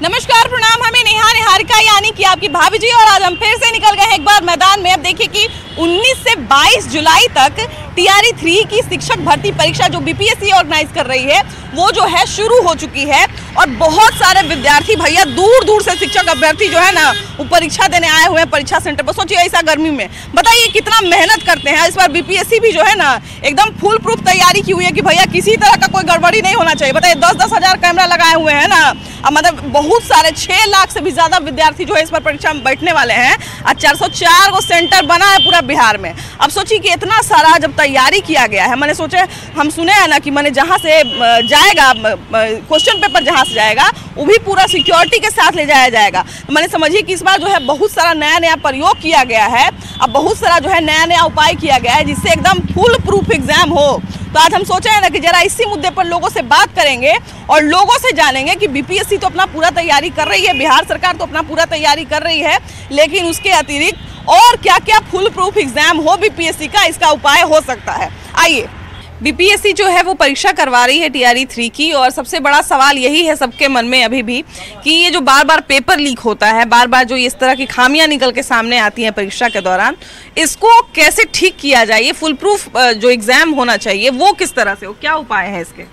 नमस्कार, प्रणाम। हमें नेहा निहारिका यानी कि आपकी भाभी जी, और आज हम फिर से निकल गए हैं एक बार मैदान में। अब देखिए कि 19 से 22 जुलाई तक टीआरई 3 की शिक्षक भर्ती परीक्षा जो बीपीएससी ऑर्गेनाइज कर रही है वो जो है शुरू हो चुकी है, और बहुत सारे विद्यार्थी भैया दूर दूर से शिक्षक अभ्यर्थी जो है ना वो परीक्षा देने आए हुए हैं परीक्षा सेंटर पर। सोचिए ऐसा गर्मी में, बताइए कितना मेहनत करते हैं। इस बार बीपीएससी भी जो है ना एकदम फुल प्रूफ तैयारी की हुई है कि भैया किसी तरह का कोई गड़बड़ी नहीं होना चाहिए। बताइए 10-10 हज़ार कैमरा लगाए हुए हैं ना, मतलब बहुत सारे 6 लाख से भी ज्यादा विद्यार्थी जो है इस पर परीक्षा में बैठने वाले हैं, और 404 को सेंटर बना है पूरा बिहार में। अब सोचिए कि इतना सारा जब तैयारी किया गया है, मैंने सोचे हम सुने हैं ना कि मैंने जहाँ से जाएगा क्वेश्चन पेपर जहाँ से जाएगा वो भी पूरा सिक्योरिटी के साथ ले जाया जाएगा। तो मैंने समझिए कि इस बार जो है बहुत सारा नया नया प्रयोग किया गया है, अब बहुत सारा जो है नया नया उपाय किया गया है जिससे एकदम फुल प्रूफ एग्जाम हो। तो आज हम सोचे हैं ना कि जरा इसी मुद्दे पर लोगों से बात करेंगे और लोगों से जानेंगे कि बीपीएससी तो अपना पूरा तैयारी कर रही है, बिहार सरकार तो अपना पूरा तैयारी कर रही है, लेकिन उसके अतिरिक्त और क्या क्या फुल प्रूफ एग्जाम हो बीपीएससी का, इसका उपाय हो सकता है। आइए, बीपीएससी जो है वो परीक्षा करवा रही है टीआरई 3 की, और सबसे बड़ा सवाल यही है सबके मन में अभी भी कि ये जो बार बार पेपर लीक होता है, बार बार जो इस तरह की खामियां निकल के सामने आती हैं परीक्षा के दौरान, इसको कैसे ठीक किया जाए। ये फुल प्रूफ जो एग्जाम होना चाहिए वो किस तरह से हो, क्या उपाय है इसके?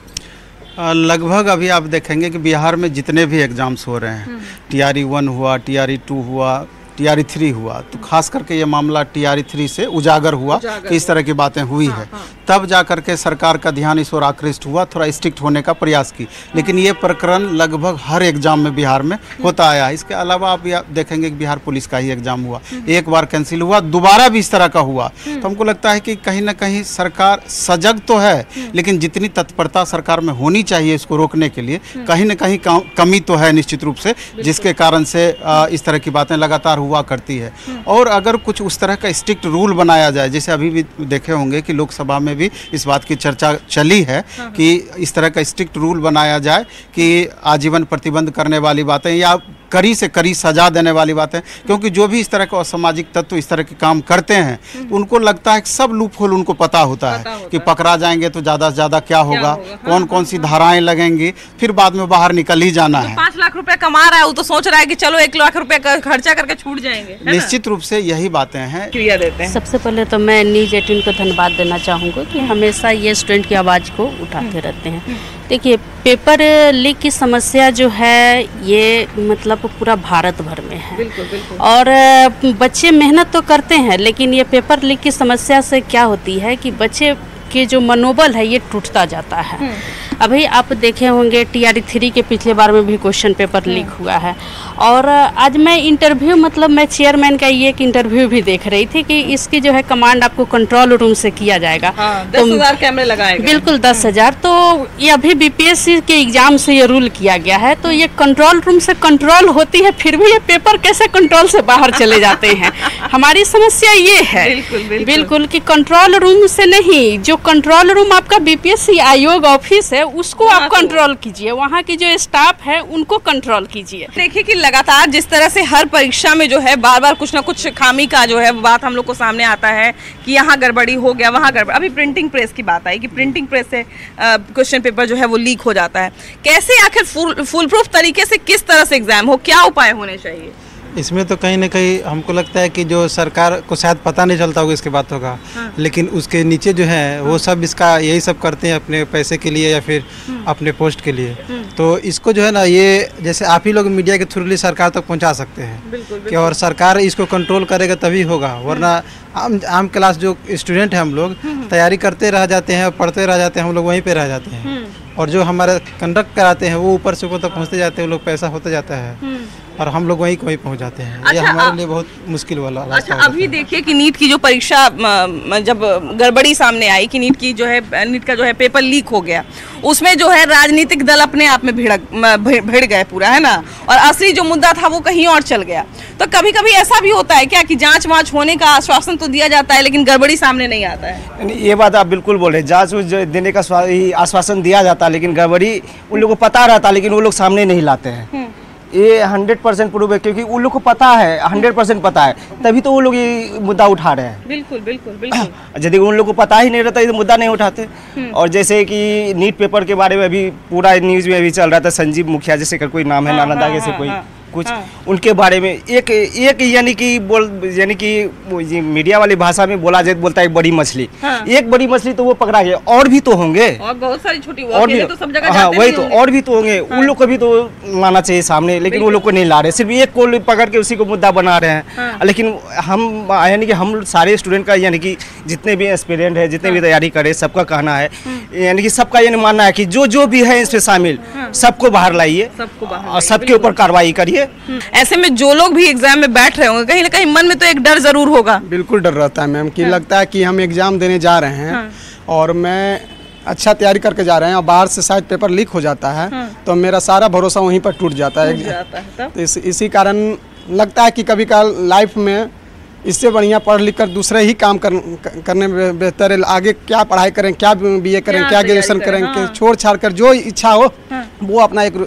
लगभग अभी आप देखेंगे कि बिहार में जितने भी एग्जाम्स हो रहे हैं, टीआरई 1 हुआ, टीआरई 2 हुआ, टीआरई 3 हुआ, तो खास करके ये मामला टीआरई 3 से उजागर हुआ कि इस तरह की बातें हुई है। तब जा करके सरकार का ध्यान इस ओर आकृष्ट हुआ, थोड़ा स्ट्रिक्ट होने का प्रयास की, लेकिन ये प्रकरण लगभग हर एग्जाम में बिहार में होता आया है। इसके अलावा आप देखेंगे कि बिहार पुलिस का ही एग्जाम हुआ, एक बार कैंसिल हुआ, दोबारा भी इस तरह का हुआ। तो हमको लगता है कि कहीं ना कहीं सरकार सजग तो है, लेकिन जितनी तत्परता सरकार में होनी चाहिए इसको रोकने के लिए, कहीं ना कहीं कमी तो है निश्चित रूप से, जिसके कारण से इस तरह की बातें लगातार हुआ करती है। और अगर कुछ उस तरह का स्ट्रिक्ट रूल बनाया जाए, जैसे अभी भी देखे होंगे कि लोकसभा में भी इस बात की चर्चा चली है कि इस तरह का स्ट्रिक्ट रूल बनाया जाए कि आजीवन प्रतिबंध करने वाली बातें या कड़ी से कड़ी सजा देने वाली बातें, क्योंकि जो भी इस तरह के असामाजिक तत्व इस तरह के काम करते हैं उनको लगता है कि सब लूप होल उनको पता होता है कि पकड़ा जाएंगे तो ज़्यादा से ज़्यादा क्या होगा, कौन कौन सी धाराएं लगेंगी, फिर बाद में बाहर निकल ही जाना है। 5 लाख रुपए कमा रहा है वो तो सोच रहा है कि चलो 1 लाख रुपए खर्चा करके छूट जाएंगे। निश्चित रूप से यही बातें हैं। क्लियर देते हैं। सबसे पहले तो मैं न्यूज़ 18 को धन्यवाद देना चाहूँगी कि हमेशा ये स्टूडेंट की आवाज़ को उठाते रहते हैं। देखिए, पेपर लीक की समस्या जो है ये मतलब पूरा भारत भर में है। बिल्कुल, बिल्कुल। और बच्चे मेहनत तो करते हैं, लेकिन ये पेपर लीक की समस्या से क्या होती है कि बच्चे के जो मनोबल है ये टूटता जाता है। अभी आप देखे होंगे टीआरई 3 के पिछले बार में भी क्वेश्चन पेपर लीक हुआ है, और आज मैं इंटरव्यू मतलब मैं चेयरमैन का ये एक इंटरव्यू भी देख रही थी कि इसकी जो है कमांड आपको कंट्रोल रूम से किया जाएगा। 10,000 कैमरे लगाए गए। बिल्कुल 10,000। तो ये अभी बीपीएससी के एग्जाम से ये रूल किया गया है, तो ये कंट्रोल रूम से कंट्रोल होती है, फिर भी ये पेपर कैसे कंट्रोल से बाहर चले जाते हैं। हमारी समस्या ये है बिल्कुल कि कंट्रोल रूम से नहीं, जो कंट्रोल रूम आपका बीपीएससी आयोग ऑफिस है उसको आप कंट्रोल कीजिए, वहाँ की जो स्टाफ है उनको कंट्रोल कीजिए। देखिए कि लगातार जिस तरह से हर परीक्षा में जो है बार बार कुछ ना कुछ खामी का जो है बात हम लोग को सामने आता है कि यहाँ गड़बड़ी हो गया, वहाँ गड़बड़ी। अभी प्रिंटिंग प्रेस की बात आई कि प्रिंटिंग प्रेस से क्वेश्चन पेपर जो है वो लीक हो जाता है। कैसे आखिर फुल प्रूफ तरीके से किस तरह से एग्जाम हो, क्या उपाय होने चाहिए? इसमें तो कहीं ना कहीं हमको लगता है कि जो सरकार को शायद पता नहीं चलता होगा इसके बातों का, लेकिन उसके नीचे जो है वो सब इसका यही सब करते हैं अपने पैसे के लिए या फिर अपने पोस्ट के लिए। तो इसको जो है ना, ये जैसे आप ही लोग मीडिया के थ्रू सरकार तक पहुंचा सकते हैं कि, और सरकार इसको कंट्रोल करेगा तभी होगा, वरना आम क्लास जो स्टूडेंट है हम लोग तैयारी करते रह जाते हैं और पढ़ते रह जाते हैं, हम लोग वहीं पे रह जाते हैं, और जो हमारे कंडक्ट कराते हैं वो ऊपर से ऊपर तक पहुँचते जाते हैं, वो लोग पैसा होते जाता है और हम लोग वहीं पहुंच जाते हैं। अच्छा, ये हमारे लिए बहुत मुश्किल वाला रास्ता। अच्छा, अभी देखिए कि नीट की जो परीक्षा जब गड़बड़ी सामने आई कि नीट का जो है पेपर लीक हो गया, उसमें जो है राजनीतिक दल अपने आप में भिड़ गए पूरा, है ना, और असली जो मुद्दा था वो कहीं और चल गया। तो कभी कभी ऐसा भी होता है क्या कि जांच वाँच होने का आश्वासन तो दिया जाता है लेकिन गड़बड़ी सामने नहीं आता है? ये बात आप बिल्कुल बोल रहे हैं, जांच देने का आश्वासन दिया जाता है लेकिन गड़बड़ी उन लोगों को पता रहता है लेकिन वो लोग सामने नहीं लाते हैं। ये 100% प्रूव है, क्योंकि उन लोग को पता है, 100% पता है, तभी तो वो लोग ये मुद्दा उठा रहे हैं। बिल्कुल बिल्कुल बिल्कुल। यदि उन लोग को पता ही नहीं रहता ये मुद्दा नहीं उठाते। और जैसे कि नीट पेपर के बारे में अभी पूरा न्यूज़ में अभी चल रहा था, संजीव मुखिया जैसे का कोई नाम है, नालंदा के से कोई कुछ, उनके बारे में एक यानी कि ये मीडिया वाली भाषा में बोलता है एक बड़ी मछली, एक बड़ी मछली तो वो पकड़ा गया, और भी तो होंगे, और बहुत सारी छोटी, और भी तो सब जगह हाँ वही तो, और भी तो होंगे, उन लोग को भी तो लाना चाहिए सामने, लेकिन वो लोग को नहीं ला रहे, सिर्फ एक को पकड़ के उसी को मुद्दा बना रहे हैं। लेकिन हम यानी कि हम सारे स्टूडेंट का यानी कि जितने भी एस्पिरेंट है, जितने भी तैयारी करे, सबका कहना है, यानी कि सबका ये मानना है कि जो भी है इसमें शामिल सबको बाहर लाइए और सबके ऊपर कार्रवाई करिए। ऐसे में जो लोग भी एग्जाम में बैठ रहे होंगे, कहीं ना कहीं मन में तो एक डर जरूर होगा। बिल्कुल डर रहता है मैम, कि लगता है कि हम एग्जाम देने जा रहे हैं और मैं अच्छा तैयारी करके जा रहे हैं और बाहर से शायद पेपर लीक हो जाता है, तो मेरा सारा भरोसा वहीं पर टूट जाता है। तो इसी कारण लगता है कि कभी कभार लाइफ में इससे बढ़िया पढ़ लिख कर दूसरे ही काम करने में बेहतर है। आगे क्या पढ़ाई करें, क्या बीए करें, क्या ग्रेजुएशन करें, छोड़ छाड़ कर जो इच्छा हो वो अपना एक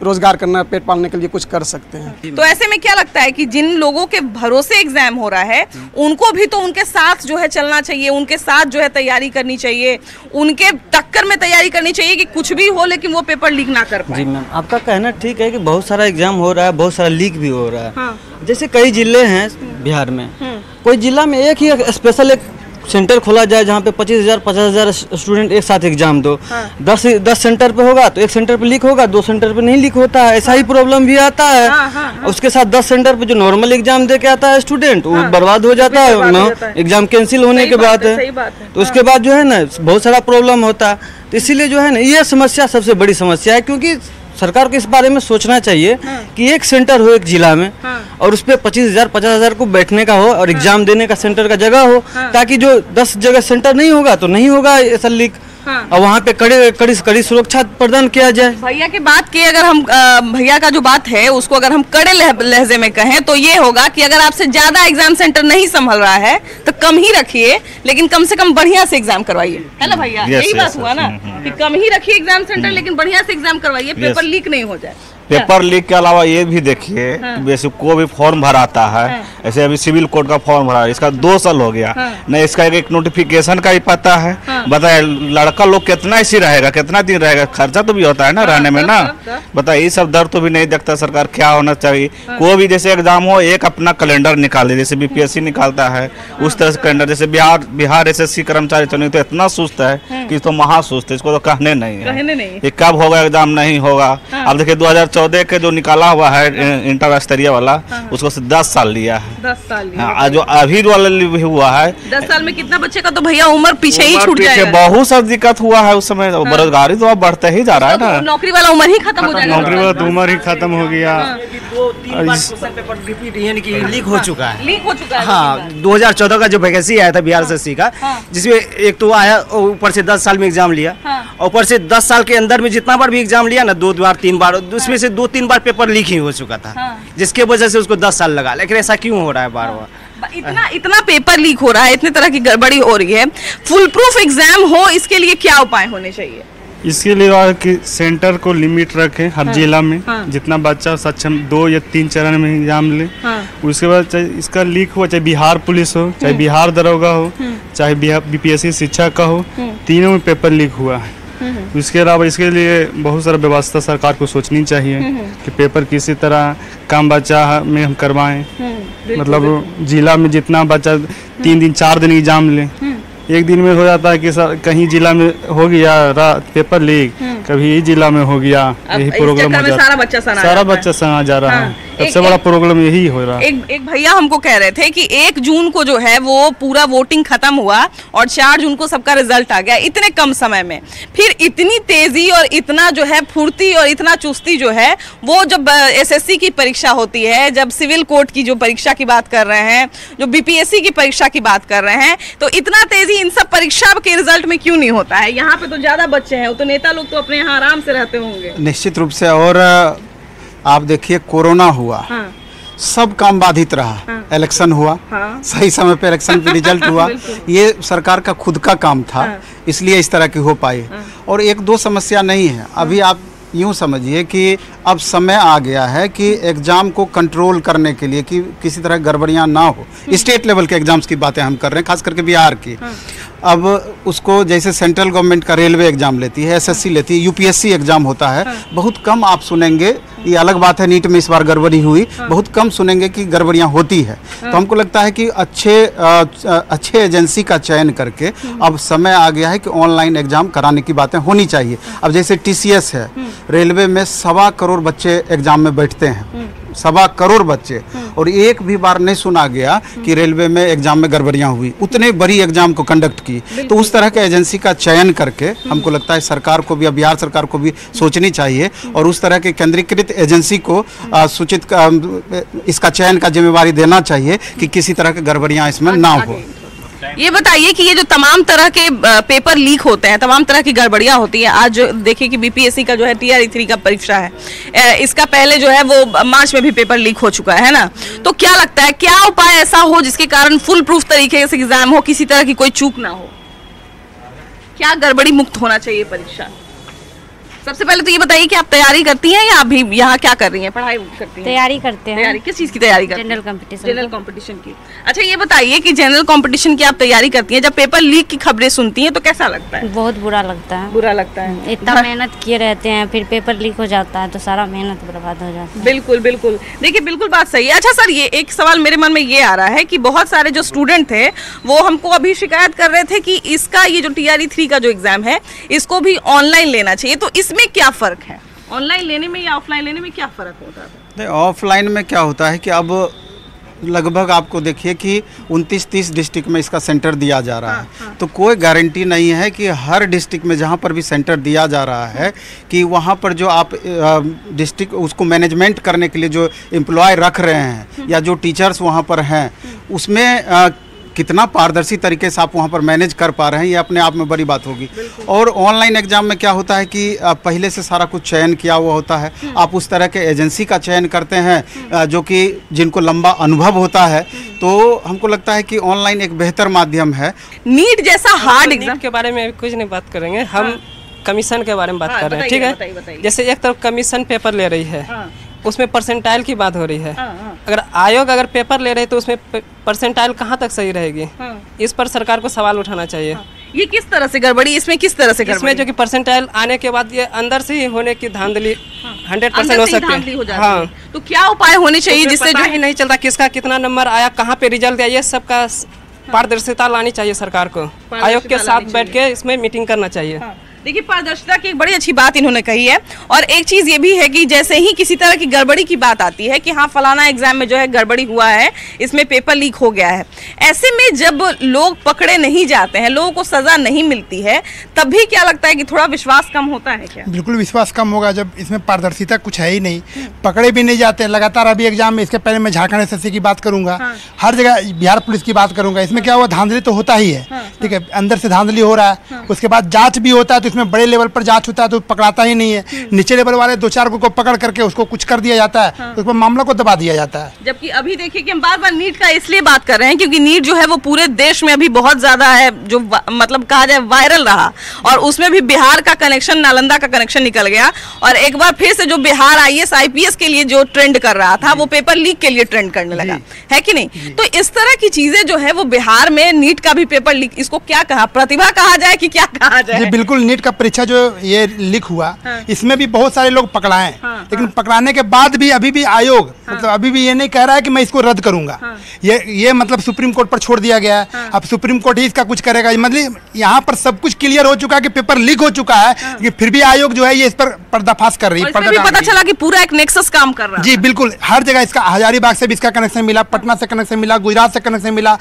रोजगार करना, पेट पालने के लिए कुछ कर सकते हैं। तो ऐसे में क्या लगता है कि जिन लोगों के भरोसे एग्जाम हो रहा है, उनको भी तो उनके साथ जो है चलना चाहिए, उनके साथ जो है तैयारी करनी चाहिए, उनके टक्कर में तैयारी करनी चाहिए कि कुछ भी हो लेकिन वो पेपर लीक ना कर पाए। जी मैम, आपका कहना ठीक है कि बहुत सारा एग्जाम हो रहा है, बहुत सारा लीक भी हो रहा है। जैसे कई जिले हैं बिहार में, कोई जिला में एक ही स्पेशल एक सेंटर खोला जाए जहाँ पे 25,000 50,000 स्टूडेंट एक साथ एग्जाम दो। 10 सेंटर पे होगा तो एक सेंटर पे लीक होगा, 2 सेंटर पे नहीं लीक होता है, ऐसा ही प्रॉब्लम भी आता है। उसके साथ 10 सेंटर पे जो नॉर्मल एग्जाम दे के आता है स्टूडेंट, वो बर्बाद हो जाता है एग्जाम कैंसिल होने के बाद है। तो उसके बाद जो है ना बहुत सारा प्रॉब्लम होता है। तो इसीलिए जो है ना ये समस्या सबसे बड़ी समस्या है, क्योंकि सरकार को इस बारे में सोचना चाहिए कि एक सेंटर हो एक जिला में और उस पे 25,000 50,000 को बैठने का हो और एग्जाम देने का सेंटर का जगह हो, ताकि जो 10 जगह सेंटर नहीं होगा तो नहीं होगा ऐसा लीक। और वहाँ पे कड़ी सुरक्षा प्रदान किया जाए। भैया की बात की अगर हम भैया का जो बात है उसको अगर हम कड़े लहजे में कहें तो ये होगा कि अगर आपसे ज्यादा एग्जाम सेंटर नहीं संभल रहा है तो कम ही रखिए, लेकिन कम से कम बढ़िया से एग्जाम करवाइए, है ना भैया? यही बात हुआ ना कि कम ही रखिए एग्जाम सेंटर, लेकिन बढ़िया से एग्जाम करवाइए, पेपर लीक नहीं हो जाए। पेपर लीक के अलावा ये भी देखिए, जैसे कोई भी फॉर्म भराता है, ऐसे अभी सिविल कोड का फॉर्म भरा, इसका 2 साल हो गया, न इसका एक नोटिफिकेशन का ही पता है। बताए लड़का लोग कितना इसी रहेगा, कितना दिन रहेगा, खर्चा तो भी होता है ना रहने में ना। बताइए ये सब दर तो भी नहीं देखता सरकार। क्या होना चाहिए, कोई भी जैसे एग्जाम हो एक अपना कैलेंडर निकाले, जैसे बीपीएससी निकालता है उस तरह से कैलेंडर। जैसे बिहार एसएससी कर्मचारी चयन तो इतना सुस्त है कि तो महासुस्त है, इसको तो कहने नहीं है ये कब होगा एग्जाम नहीं होगा। अब देखिए 2014 के जो निकाला हुआ है इंटर स्तरीय वाला, उसको 10 साल लिया है। 10 साल हाँ, जो अभी वाला भी हुआ है 10 साल में कितना बच्चे का तो भैया उम्र पीछे ही छूट जाएगा। बहुत सब दिक्कत हुआ है उस समय, बेरोजगारी तो अब बढ़ता ही जा रहा है ना, नौकरी वाला उम्र ही खत्म हो जाएगा, नौकरी वाला उम्र ही खत्म हो गया। 2-3 बार क्वेश्चन पेपर रिपीट यानी कि लीक हो चुका है। लीक हो चुका है। हाँ, 2014 का जो वैकेंसी आया था बिहार एसएससी का, जिसमें एक तो आया ऊपर से 10 साल में एग्जाम लिया, और ऊपर से 10 साल के अंदर में जितना बार भी एग्जाम लिया ना, 2 बार 3 बार, उसमें से 2-3 बार पेपर लीक ही हो चुका था, जिसके वजह से उसको 10 साल लगा। लेकिन ऐसा क्यों हो रहा है बार बार? इतना पेपर लीक हो रहा है, इतने तरह की गड़बड़ी हो रही है, फुल प्रूफ एग्जाम हो इसके लिए क्या उपाय होने चाहिए? इसके लिए कि सेंटर को लिमिट रखें हर जिला में, जितना बच्चा सक्षम 2 या 3 चरण में एग्जाम ले। उसके बाद चाहे इसका लीक हो, चाहे बिहार पुलिस हो, चाहे बिहार दरोगा हो, चाहे बीपीएससी शिक्षा का हो, तीनों में पेपर लीक हुआ है। इसके अलावा इसके लिए बहुत सारा व्यवस्था सरकार को सोचनी चाहिए कि पेपर किसी तरह कम बच्चा में हम करवाएं। मतलब जिला में जितना बच्चा 3 दिन 4 दिन एग्जाम ले, एक दिन में हो जाता है कि कहीं जिला में हो गया पेपर लीक, कभी इस जिला में हो गया, यही प्रॉब्लम हो जाता है, सारा बच्चा सना जा रहा है। सबसे बड़ा प्रॉब्लम यही हो रहा है। एक भैया हमको कह रहे थे कि 1 जून को जो है वो पूरा वोटिंग खत्म हुआ और 4 जून को सबका रिजल्ट आ गया, इतने कम समय में। फिर इतनी तेजी और इतना जो है फुर्ती और इतना चुस्ती जो है वो जब एसएससी की परीक्षा होती है, जब सिविल कोर्ट की जो परीक्षा की बात कर रहे हैं, जो बीपीएससी की परीक्षा की बात कर रहे हैं, तो इतना तेजी इन सब परीक्षा के रिजल्ट में क्यों नहीं होता है? यहाँ पे तो ज्यादा बच्चे हैं, तो नेता लोग तो अपने यहाँ आराम से रहते होंगे। निश्चित रूप से। और आप देखिए कोरोना हुआ, सब काम बाधित रहा, इलेक्शन हुआ, सही समय पे इलेक्शन पे रिजल्ट हुआ, ये सरकार का खुद का काम था, इसलिए इस तरह की हो पाई। और 1-2 समस्या नहीं है, अभी आप यूँ समझिए कि अब समय आ गया है कि एग्ज़ाम को कंट्रोल करने के लिए कि किसी तरह गड़बड़ियाँ ना हो। स्टेट लेवल के एग्ज़ाम्स की बातें हम कर रहे हैं, खास करके बिहार की। अब उसको जैसे सेंट्रल गवर्नमेंट का रेलवे एग्ज़ाम लेती है, एसएससी लेती है, यूपीएससी एग्ज़ाम होता है, बहुत कम आप सुनेंगे, ये अलग बात है नीट में इस बार गड़बड़ी हुई, बहुत कम सुनेंगे कि गड़बड़ियाँ होती है। तो हमको लगता है कि अच्छे एजेंसी का चयन करके अब समय आ गया है कि ऑनलाइन एग्ज़ाम कराने की बातें होनी चाहिए। अब जैसे टीसीएस है, रेलवे में 1.25 करोड़ बच्चे एग्ज़ाम में बैठते हैं, 1.25 करोड़ बच्चे, और एक भी बार नहीं सुना गया कि रेलवे में एग्जाम में गड़बड़ियां हुई, उतने बड़ी एग्जाम को कंडक्ट की। तो उस तरह के एजेंसी का चयन करके हमको लगता है सरकार को भी, अब बिहार सरकार को भी सोचनी चाहिए और उस तरह के केंद्रीकृत एजेंसी को सूचित इसका चयन का जिम्मेवारी देना चाहिए कि किसी तरह की गड़बड़ियां इसमें ना हो। ये बताइए कि ये जो तमाम तरह के पेपर लीक होते हैं, तमाम तरह की गड़बड़ियां होती हैं, आज देखिए कि बीपीएससी का जो है TRE 3 का परीक्षा है, इसका पहले जो है वो मार्च में भी पेपर लीक हो चुका है ना, तो क्या लगता है क्या उपाय ऐसा हो जिसके कारण फुल प्रूफ तरीके से एग्जाम हो, किसी तरह की कोई चूक ना हो? क्या गड़बड़ी मुक्त होना चाहिए परीक्षा? सबसे पहले तो ये बताइए कि आप तैयारी करती हैं या अभी यहाँ क्या कर रही हैं, पढ़ाई करती हैं? तैयारी करते हैं। तैयारी किस चीज़ की तैयारी करती हैं? General competition. जनरल कंपटीशन की। अच्छा ये बताइए कि जनरल कंपटीशन की आप तैयारी करती हैं, जब पेपर लीक की खबरें सुनती हैं तो कैसा लगता है? बहुत बुरा लगता है। बुरा लगता है। इतना मेहनत किए रहते हैं, फिर पेपर लीक हो जाता है तो सारा मेहनत बर्बाद हो जाता है। बिल्कुल बिल्कुल, देखिए बिल्कुल बात सही है। अच्छा सर, ये एक सवाल मेरे मन में ये आ रहा है कि बहुत सारे जो स्टूडेंट थे वो हमको अभी शिकायत कर रहे थे कि इसका ये जो TRE 3 का जो एग्जाम है इसको भी ऑनलाइन लेना चाहिए, तो इसमें क्या फर्क है? ऑनलाइन लेने में या ऑफलाइन लेने में क्या फर्क होता है? ऑफलाइन में क्या होता है कि अब लगभग आपको देखिए कि 29-30 डिस्ट्रिक्ट में इसका सेंटर दिया जा रहा है। तो कोई गारंटी नहीं है कि हर डिस्ट्रिक्ट में जहाँ पर भी सेंटर दिया जा रहा है कि वहाँ पर जो आप डिस्ट्रिक्ट उसको मैनेजमेंट करने के लिए जो एम्प्लॉय रख रहे हैं या जो टीचर्स वहाँ पर हैं उसमें कितना पारदर्शी तरीके से आप वहाँ पर मैनेज कर पा रहे हैं, ये अपने आप में बड़ी बात होगी। और ऑनलाइन एग्जाम में क्या होता है कि पहले से सारा कुछ चयन किया हुआ होता है, आप उस तरह के एजेंसी का चयन करते हैं जो कि जिनको लंबा अनुभव होता है, तो हमको लगता है कि ऑनलाइन एक बेहतर माध्यम है। नीट जैसा हार्ड एग्जाम के बारे में कुछ नहीं बात करेंगे, हम कमीशन के बारे में बात कर रहे हैं, ठीक है? जैसे एक तरफ कमीशन पेपर ले रही है, उसमें परसेंटाइल की बात हो रही है। अगर आयोग अगर पेपर ले रहे तो उसमें परसेंटाइल कहाँ तक सही रहेगी? इस पर सरकार को सवाल उठाना चाहिए। ये किस तरह से गड़बड़ी, इसमें किस तरह से गड़बड़ी? इसमें जो कि परसेंटाइल आने के बाद ये अंदर से ही होने की धांधली 100% हो सकती है। हाँ, तो क्या उपाय होने चाहिए जिससे जो ही नहीं चलता किसका कितना नंबर आया, कहाँ पे रिजल्ट आया, ये सब का पारदर्शिता लानी चाहिए सरकार को। आयोग के साथ बैठ के इसमें मीटिंग करना चाहिए। देखिए पारदर्शिता की एक बड़ी अच्छी बात इन्होंने कही है, और एक चीज़ ये भी है कि जैसे ही किसी तरह की गड़बड़ी की बात आती है कि हाँ फलाना एग्जाम में जो है गड़बड़ी हुआ है, इसमें पेपर लीक हो गया है, ऐसे में जब लोग पकड़े नहीं जाते हैं, लोगों को सज़ा नहीं मिलती है, तब भी क्या लगता है कि थोड़ा विश्वास कम होता है क्या? बिल्कुल विश्वास कम होगा जब इसमें पारदर्शिता कुछ है ही नहीं, पकड़े भी नहीं जाते लगातार। अभी एग्जाम में इसके पहले मैं झारखंड SSC की बात करूंगा, हर जगह बिहार पुलिस की बात करूंगा, इसमें क्या हुआ धांधली तो होता ही है, ठीक है, अंदर से धांधली हो रहा है, उसके बाद जाँच भी होता है तो इसमें बड़े लेवल पर जांच होता है तो पकड़ाता ही नहीं है, नीचे लेवल वाले 2-4 को पकड़ करके उसको कुछ कर दिया जाता है, उस पर मामला को दबा दिया जाता है। जबकि अभी देखिए कि हम बार-बार नीट का इसलिए बात कर रहे हैं क्योंकि नीट जो है वो पूरे देश में अभी बहुत ज्यादा है, जो मतलब कहा जाए वायरल रहा, और उसमें भी बिहार का कनेक्शन, नालंदा का कनेक्शन निकल गया, और एक बार फिर से जो बिहार IAS IPS के लिए जो ट्रेंड कर रहा था वो पेपर लीक के लिए ट्रेंड करने लगा, है कि नहीं? तो इस तरह की चीजें जो है वो बिहार में नीट का भी पेपर लीक, इसको क्या कहा, प्रतिभा कहा जाए कि क्या कहा जाए? बिल्कुल, नीट का परीक्षा जो ये लीक हुआ इसमें भी बहुत सारे लोग पकड़ाए, लेकिन पकड़ाने के बाद भी अभी भी आयोग मतलब अभी भी ये नहीं कह रहा है कि मैं इसको रद्द करूंगा, ये मतलब सुप्रीम कोर्ट पर छोड़ दिया गया है। अब सुप्रीम कोर्ट ही इसका कुछ करेगा, मतलब यहाँ पर सब कुछ क्लियर हो चुका है कि पेपर लीक हो चुका है, लेकिन फिर भी आयोग जो है ये इस पर पर्दाफाश कर रही है। पता चला कि पूरा एक नेक्सस काम कर रहा है। जी बिल्कुल, हर जगह इसका, हजारीबाग से भी इसका कनेक्शन मिला, पटना से कनेक्शन मिला, गुजरात से कनेक्शन मिला,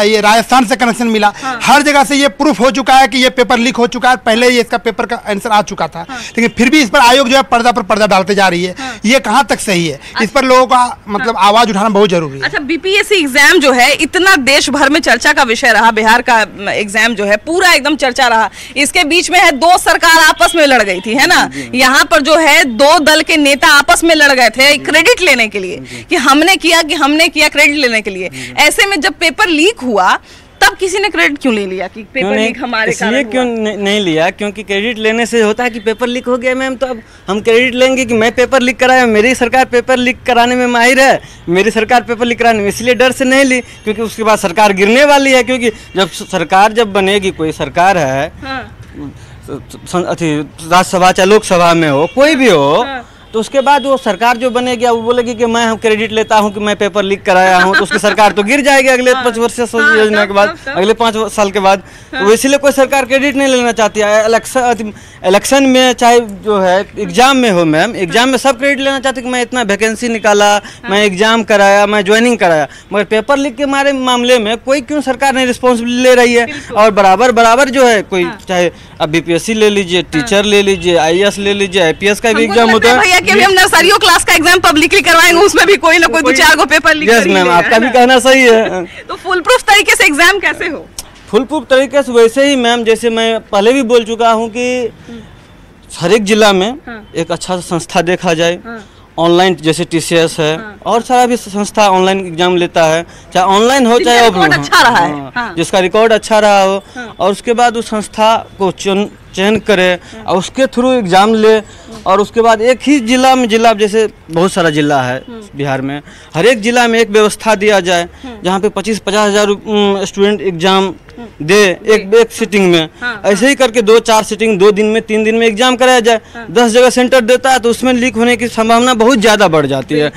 ये राजस्थान से कनेक्शन मिला, हर जगह से ये प्रूफ हो चुका है कि ये पेपर लीक हो चुका है, पहले ये इसका पेपर का आंसर आ चुका था, लेकिन फिर भी इस पर आयोग जो है पर्दा पर पर्दा डालते जा रही है। ये कहाँ तक सही है? इस पर लोगों का मतलब आवाज उठाना बहुत जरूरी है। अच्छा, बीपीएससी एग्जाम जो है इतना देश भर में चर्चा का विषय रहा, बिहार का एग्जाम जो है पूरा एकदम चर्चा रहा, इसके बीच में है 2 सरकार आपस में लड़ गई थी, है ना? यहाँ पर जो है 2 दल के नेता आपस में लड़ गए थे क्रेडिट लेने के लिए कि हमने किया क्रेडिट लेने के लिए। ऐसे में जब पेपर लीक हुआ तब किसी ने क्रेडिट क्यों ले लिया कि पेपर लीक हमारे कारण इसलिए क्यों नहीं लिया, क्योंकि क्रेडिट लेने से होता है कि पेपर लीक हो गया मैम, तो अब हम क्रेडिट लेंगे कि मैं पेपर लीक कराया, मेरी सरकार पेपर लीक कराने में माहिर है, मेरी सरकार पेपर लीक कराने में, इसलिए डर से नहीं ली, क्योंकि उसके बाद सरकार गिरने वाली है। क्योंकि जब सरकार जब बनेगी, कोई सरकार है राज्यसभा चाहे लोकसभा में हो, कोई भी हो, तो उसके बाद वो सरकार जो बनेगी वो बोलेगी कि मैं क्रेडिट लेता हूँ कि मैं पेपर लीक कराया हूँ, तो उसकी सरकार तो गिर जाएगी अगले 5 वर्ष योजना के बाद, अगले 5 साल के बाद। तो इसीलिए कोई सरकार क्रेडिट नहीं लेना चाहती है। इलेक्शन में चाहे जो है एग्जाम में हो मैम, एग्जाम में सब क्रेडिट लेना चाहते कि मैं इतना वैकेंसी निकाला, मैं एग्जाम कराया, मैं ज्वाइनिंग कराया, मगर पेपर लीक के मामले में कोई क्यों सरकार नहीं रिस्पॉन्सिबिलिटी ले रही है। और बराबर जो है कोई चाहे अब बीपीएससी ले लीजिए, टीचर ले लीजिए, IAS ले लीजिए, IPS का भी एग्जाम होता है कि अभी हम नर्सरियों क्लास का एग्जाम पब्लिकली करवाएंगे, उसमें भी कोई ना कोई 2-4 गो पेपर लीक कर ही मैम, आपका भी कहना सही है। तो फुल प्रूफ तरीके से एग्जाम कैसे हो? फुल प्रूफ तरीके से वैसे ही मैम, जैसे मैं पहले भी बोल चुका हूँ कि हर एक जिला में एक अच्छा संस्था देखा जाए, ऑनलाइन जैसे TCS है और सारा भी संस्था ऑनलाइन एग्जाम लेता है, चाहे ऑनलाइन हो चाहे ऑफलाइन, अच्छा रहा है, जिसका रिकॉर्ड अच्छा रहा हो, और उसके बाद उस संस्था को चयन करे और उसके थ्रू एग्जाम ले। और उसके बाद एक ही जिला में, जिला जैसे बहुत सारा जिला है बिहार में, हर एक जिला में एक व्यवस्था दिया जाए जहाँ पे 25-50 हज़ार स्टूडेंट एग्जाम दे एक सिटिंग में। ऐसे ही करके 2-4 सिटिंग 2 दिन में 3 दिन में एग्जाम कराया जाए। 10 जगह सेंटर देता है तो उसमें लीक होने की संभावना बहुत ज़्यादा बढ़ जाती है।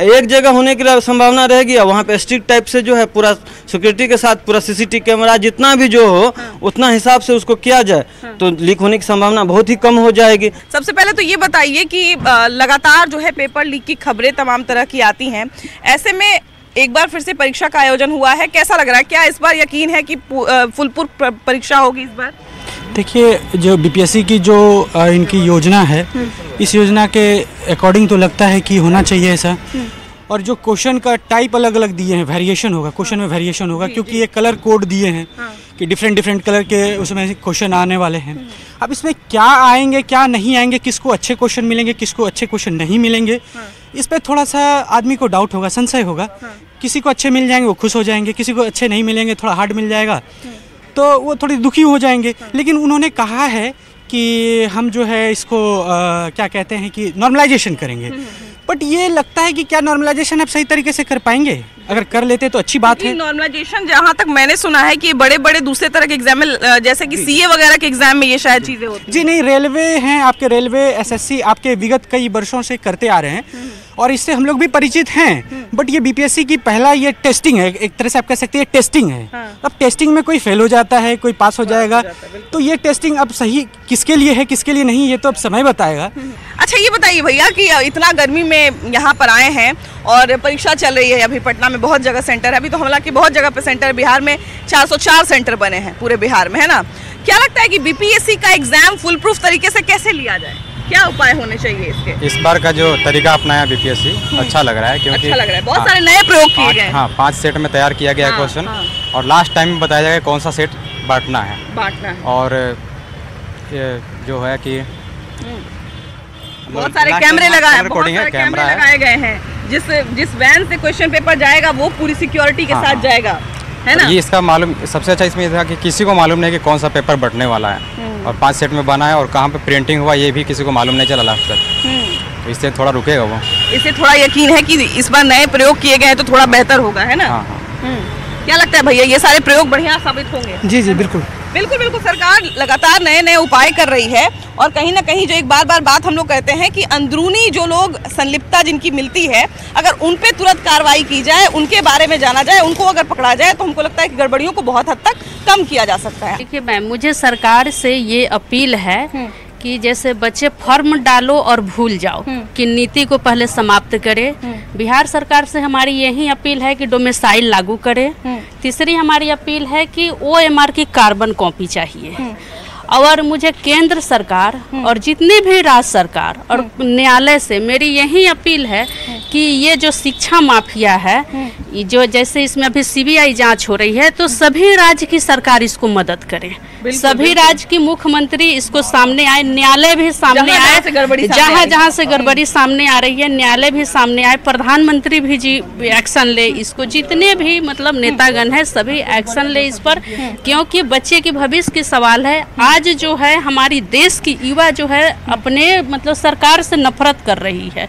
एक जगह होने की संभावना रहेगी और वहाँ पे स्ट्रिक्ट टाइप से जो है पूरा सिक्योरिटी के साथ पूरा CCTV कैमरा जितना भी जो हो उतना हिसाब से उसको किया जाए तो लीक होने की संभावना बहुत ही कम हो जाएगी। सबसे पहले तो ये बताइए कि लगातार जो है पेपर लीक की खबरें तमाम तरह की आती हैं, ऐसे में एक बार फिर से परीक्षा का आयोजन हुआ है, कैसा लग रहा है? क्या इस बार यकीन है कि फुल प्रूफ परीक्षा होगी इस बार? देखिए, जो BPSC की जो इनकी योजना है, इस योजना के अकॉर्डिंग तो लगता है कि होना चाहिए ऐसा। और जो क्वेश्चन का टाइप अलग अलग दिए हैं, वेरिएशन होगा, क्वेश्चन में वेरिएशन होगा, क्योंकि ये कलर कोड दिए हैं कि डिफरेंट कलर के उसमें क्वेश्चन आने वाले हैं। अब इसमें क्या आएंगे क्या नहीं आएंगे, किसको अच्छे क्वेश्चन मिलेंगे, किसको अच्छे क्वेश्चन नहीं मिलेंगे, इस पर थोड़ा सा आदमी को डाउट होगा, संशय होगा। किसी को अच्छे मिल जाएंगे वो खुश हो जाएंगे, किसी को अच्छे नहीं मिलेंगे, थोड़ा हार्ड मिल जाएगा तो वो थोड़ी दुखी हो जाएंगे। लेकिन उन्होंने कहा है कि हम जो है इसको क्या कहते हैं कि नॉर्मलाइजेशन करेंगे, बट ये लगता है कि क्या नॉर्मलाइजेशन आप सही तरीके से कर पाएंगे? अगर कर लेते तो अच्छी बात है। नॉर्मलाइजेशन जहाँ तक मैंने सुना है कि बड़े बड़े दूसरे तरह के एग्जाम में, जैसे कि CA वगैरह के एग्जाम में ये शायद चीजें होती जी नहीं, रेलवे हैं आपके, रेलवे SSC आपके विगत कई वर्षों से करते आ रहे हैं और इससे हम लोग भी परिचित हैं। बट ये BPSC की पहला ये टेस्टिंग है, एक तरह से आप कह सकते हैं टेस्टिंग है। अब टेस्टिंग में कोई फेल हो जाता है, कोई पास हो जाएगा, तो ये टेस्टिंग अब सही किसके लिए है किसके लिए नहीं, ये तो अब समय बताएगा। अच्छा ये बताइए भैया कि इतना गर्मी में यहाँ पर आए हैं और परीक्षा चल रही है, अभी पटना में बहुत जगह सेंटर है, अभी तो हालांकि बहुत जगह पे सेंटर, बिहार में 404 सेंटर बने हैं पूरे बिहार में, है ना? क्या लगता है कि BPSC का एग्जाम फुल प्रूफ तरीके से कैसे लिया जाए? क्या उपाय होने चाहिए इसके? इस बार का जो तरीका अपनाया BPSC अच्छा लग रहा है, क्योंकि अच्छा लग रहा है, बहुत सारे नए प्रयोग किए गए। 5 सेट में तैयार किया गया है क्वेश्चन, और लास्ट टाइम में बताया जाएगा कौन सा सेट बांटना है। और जो है कि बहुत सारे कैमरे लगाए गए हैं, जिस वैन से क्वेश्चन पेपर जाएगा वो पूरी सिक्योरिटी के साथ जाएगा, है ना? ये इसका मालूम, सबसे अच्छा इसमें था कि किसी को मालूम नहीं कि कौन सा पेपर बंटने वाला है, और 5 सेट में बना है और कहाँ पे प्रिंटिंग हुआ ये भी किसी को मालूम नहीं चला लास्ट तक। तो इससे थोड़ा रुकेगा वो, इससे थोड़ा यकीन है कि इस बार नए प्रयोग किए गए हैं तो थोड़ा बेहतर होगा, है ना? क्या लगता है भैया, ये सारे प्रयोग बढ़िया साबित होंगे? जी जी बिल्कुल बिल्कुल। सरकार लगातार नए उपाय कर रही है और कहीं ना कहीं जो एक बार बात हम लोग कहते हैं कि अंदरूनी जो लोग संलिप्तता जिनकी मिलती है, अगर उन पे तुरंत कार्रवाई की जाए, उनके बारे में जाना जाए, उनको अगर पकड़ा जाए तो हमको लगता है कि गड़बड़ियों को बहुत हद तक कम किया जा सकता है। देखिए मैम, मुझे सरकार से ये अपील है कि जैसे बच्चे फॉर्म डालो और भूल जाओ कि नीति को पहले समाप्त करे। बिहार सरकार से हमारी यही अपील है कि डोमिसाइल लागू करे। तीसरी हमारी अपील है कि OMR की कार्बन कॉपी चाहिए। और मुझे केंद्र सरकार और जितनी भी राज्य सरकार और न्यायालय से मेरी यही अपील है कि ये जो शिक्षा माफिया है जो जैसे इसमें अभी सीबीआई जांच हो रही है, तो सभी राज्य की सरकार इसको मदद करे, सभी राज्य की मुख्यमंत्री इसको सामने आए, न्यायालय भी सामने आए, जहाँ जहाँ से गड़बड़ी सामने आ रही है न्यायालय भी सामने आए, प्रधानमंत्री भी जी एक्शन ले इसको, जितने भी मतलब नेतागण है सभी एक्शन ले इस पर, क्योंकि बच्चे के भविष्य की सवाल है। आज जो है हमारी देश की युवा जो है अपने मतलब सरकार से नफरत कर रही है।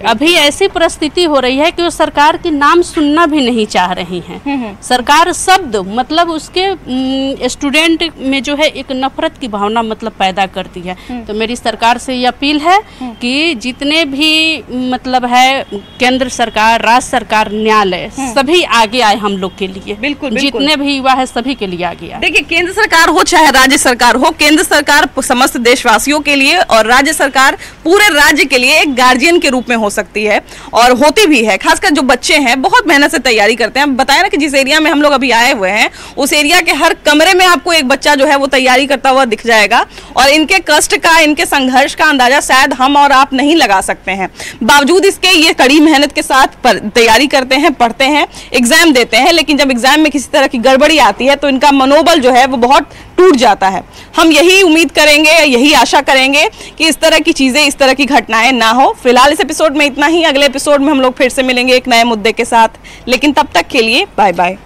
अभी ऐसी परिस्थिति हो रही है कि वो सरकार के नाम सुनना भी नहीं चाह रही हैं। सरकार शब्द मतलब उसके स्टूडेंट में जो है एक नफरत की भावना मतलब पैदा करती है। तो मेरी सरकार से ये अपील है कि जितने भी मतलब है केंद्र सरकार, राज्य सरकार, न्यायालय सभी आगे आए हम लोग के लिए। बिल्कुल जितने भी युवा है सभी के लिए आगे आए। देखिए, केंद्र सरकार हो चाहे राज्य सरकार हो, केंद्र सरकार समस्त देशवासियों के लिए और राज्य सरकार पूरे राज्य के लिए एक गार्जियन के रूप में हो सकती है और होती भी है। खासकर जो बच्चे हैं बहुत मेहनत से तैयारी करते हैं। बताया ना कि जिस एरिया में हम लोग अभी आए हुए हैं उस एरिया के हर कमरे में आपको एक बच्चा जो है वो तैयारी करता हुआ दिख जाएगा और इनके कष्ट का, इनके संघर्ष का अंदाजा शायद हम और आप नहीं लगा सकते हैं। बावजूद इसके ये कड़ी मेहनत के साथ तैयारी करते हैं, पढ़ते हैं, एग्जाम देते हैं, लेकिन जब एग्जाम में किसी तरह की गड़बड़ी आती है तो इनका मनोबल जो है वो बहुत टूट जाता है। हम यही उम्मीद करेंगे, यही आशा करेंगे कि इस तरह की चीजें, इस तरह की घटनाएं ना हो। फिलहाल इस एपिसोड में इतना ही। अगले एपिसोड में हम लोग फिर से मिलेंगे एक नए मुद्दे के साथ, लेकिन तब तक के लिए बाय बाय।